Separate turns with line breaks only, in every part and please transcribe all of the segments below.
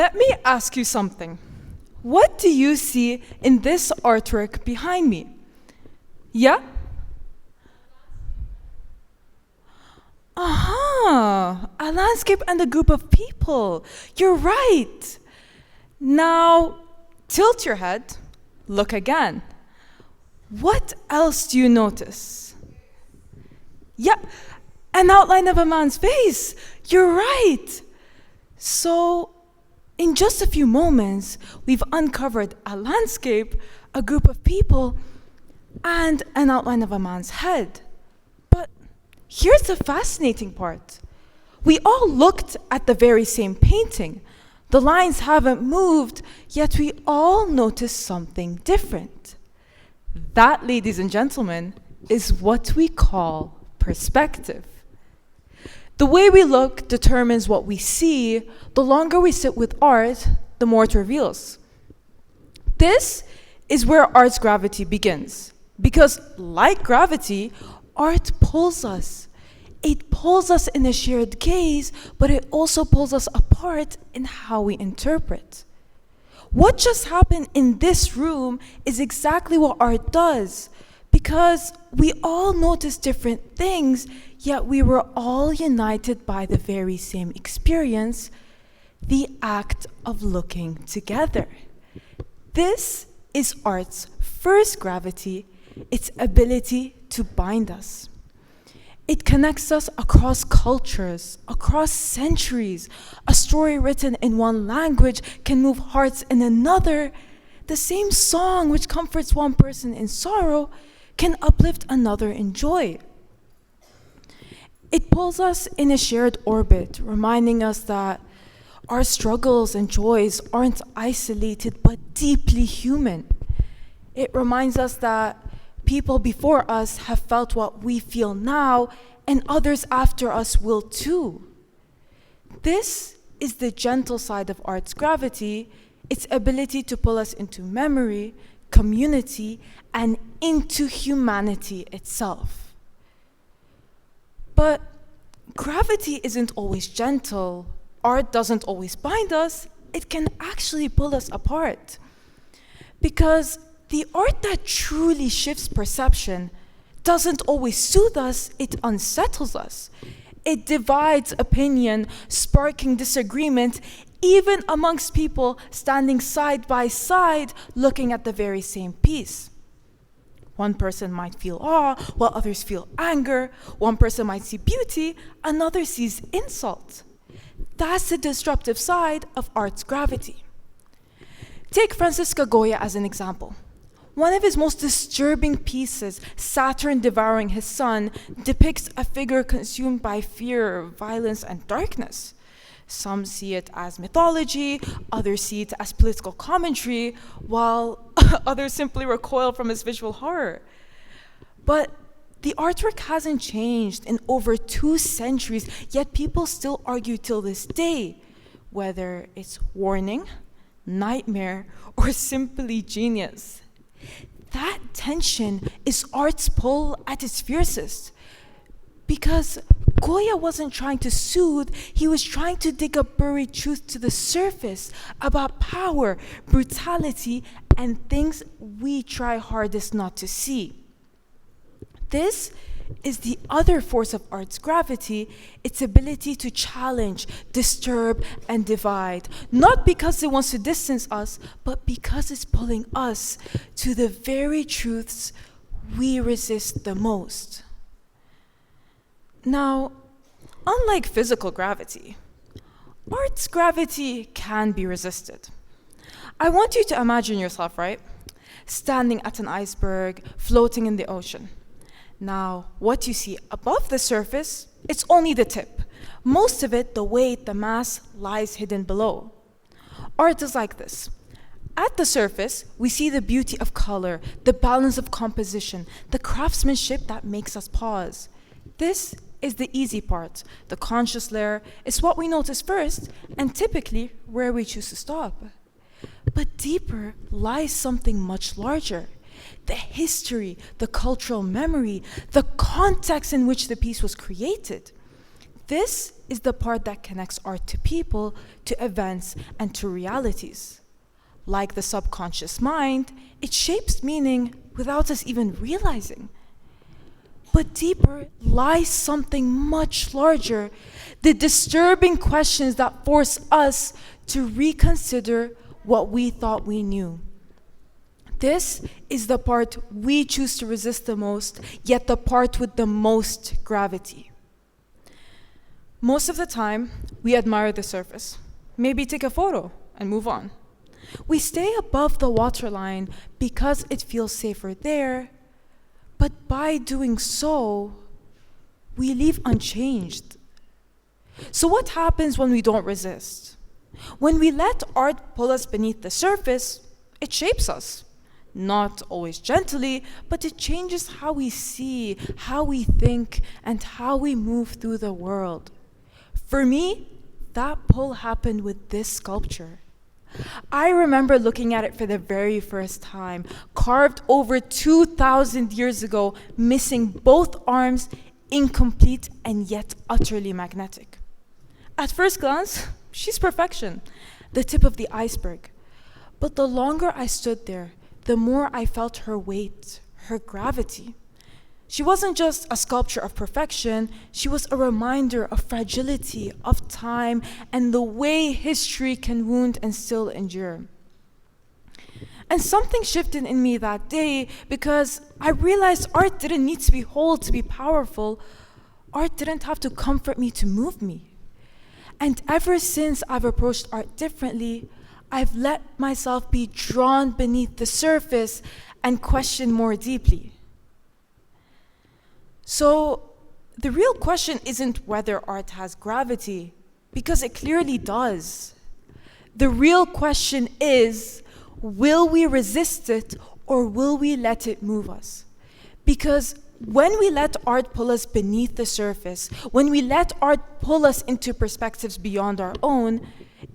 Let me ask you something. What do you see in this artwork behind me? Yeah? Aha! A landscape and a group of people. You're right. Now, tilt your head. Look again. What else do you notice? Yeah, an outline of a man's face. You're right. So, in just a few moments, we've uncovered a landscape, a group of people, and an outline of a man's head. But here's the fascinating part. We all looked at the very same painting. The lines haven't moved, yet we all noticed something different. That, ladies and gentlemen, is what we call perspective. The way we look determines what we see. The longer we sit with art, the more it reveals. This is where art's gravity begins. Because like gravity, art pulls us. It pulls us in a shared gaze, but it also pulls us apart in how we interpret. What just happened in this room is exactly what art does, because we all notice different things, yet we were all united by the very same experience, the act of looking together. This is art's first gravity, its ability to bind us. It connects us across cultures, across centuries. A story written in one language can move hearts in another. The same song which comforts one person in sorrow can uplift another in joy. It pulls us in a shared orbit, reminding us that our struggles and joys aren't isolated but deeply human. It reminds us that people before us have felt what we feel now, and others after us will too. This is the gentle side of art's gravity, its ability to pull us into memory, community, and into humanity itself. But gravity isn't always gentle. Art doesn't always bind us. It can actually pull us apart. Because the art that truly shifts perception doesn't always soothe us, it unsettles us. It divides opinion, sparking disagreement, even amongst people standing side by side looking at the very same piece. One person might feel awe, while others feel anger. One person might see beauty, another sees insult. That's the disruptive side of art's gravity. Take Francisco Goya as an example. One of his most disturbing pieces, Saturn Devouring His Son, depicts a figure consumed by fear, violence, and darkness. Some see it as mythology, others see it as political commentary, while others simply recoil from its visual horror. But the artwork hasn't changed in over 2 centuries, yet people still argue till this day whether it's warning, nightmare, or simply genius. That tension is art's pull at its fiercest. Because Goya wasn't trying to soothe, he was trying to dig up buried truth to the surface about power, brutality, and things we try hardest not to see. This is the other force of art's gravity, its ability to challenge, disturb, and divide, not because it wants to distance us, but because it's pulling us to the very truths we resist the most. Now, unlike physical gravity, art's gravity can be resisted. I want you to imagine yourself, right? Standing at an iceberg, floating in the ocean. Now, what you see above the surface, it's only the tip. Most of it, the weight, the mass, lies hidden below. Art is like this. At the surface, we see the beauty of color, the balance of composition, the craftsmanship that makes us pause. This is the easy part. The conscious layer is what we notice first, and typically where we choose to stop. But deeper lies something much larger. The history, the cultural memory, the context in which the piece was created. This is the part that connects art to people, to events, and to realities. Like the subconscious mind, it shapes meaning without us even realizing. But deeper lies something much larger, the disturbing questions that force us to reconsider what we thought we knew. This is the part we choose to resist the most, yet the part with the most gravity. Most of the time, we admire the surface, maybe take a photo and move on. We stay above the waterline because it feels safer there, but by doing so, we leave unchanged. So what happens when we don't resist? When we let art pull us beneath the surface, it shapes us. Not always gently, but it changes how we see, how we think, and how we move through the world. For me, that pull happened with this sculpture. I remember looking at it for the very first time, carved over 2,000 years ago, missing both arms, incomplete and yet utterly magnetic. At first glance, she's perfection, the tip of the iceberg. But the longer I stood there, the more I felt her weight, her gravity. She wasn't just a sculpture of perfection, she was a reminder of fragility, of time, and the way history can wound and still endure. And something shifted in me that day because I realized art didn't need to be whole to be powerful. Art didn't have to comfort me to move me. And ever since I've approached art differently, I've let myself be drawn beneath the surface and question more deeply. So the real question isn't whether art has gravity, because it clearly does. The real question is, will we resist it or will we let it move us? Because when we let art pull us beneath the surface, when we let art pull us into perspectives beyond our own,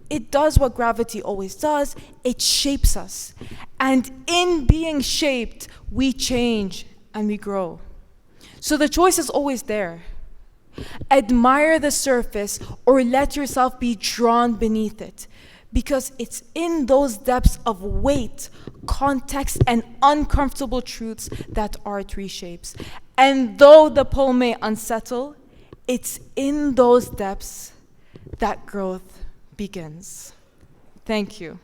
it does what gravity always does, it shapes us. And in being shaped, we change and we grow. So the choice is always there. Admire the surface or let yourself be drawn beneath it, because it's in those depths of weight, context, and uncomfortable truths that art reshapes. And though the pull may unsettle, it's in those depths that growth begins. Thank you.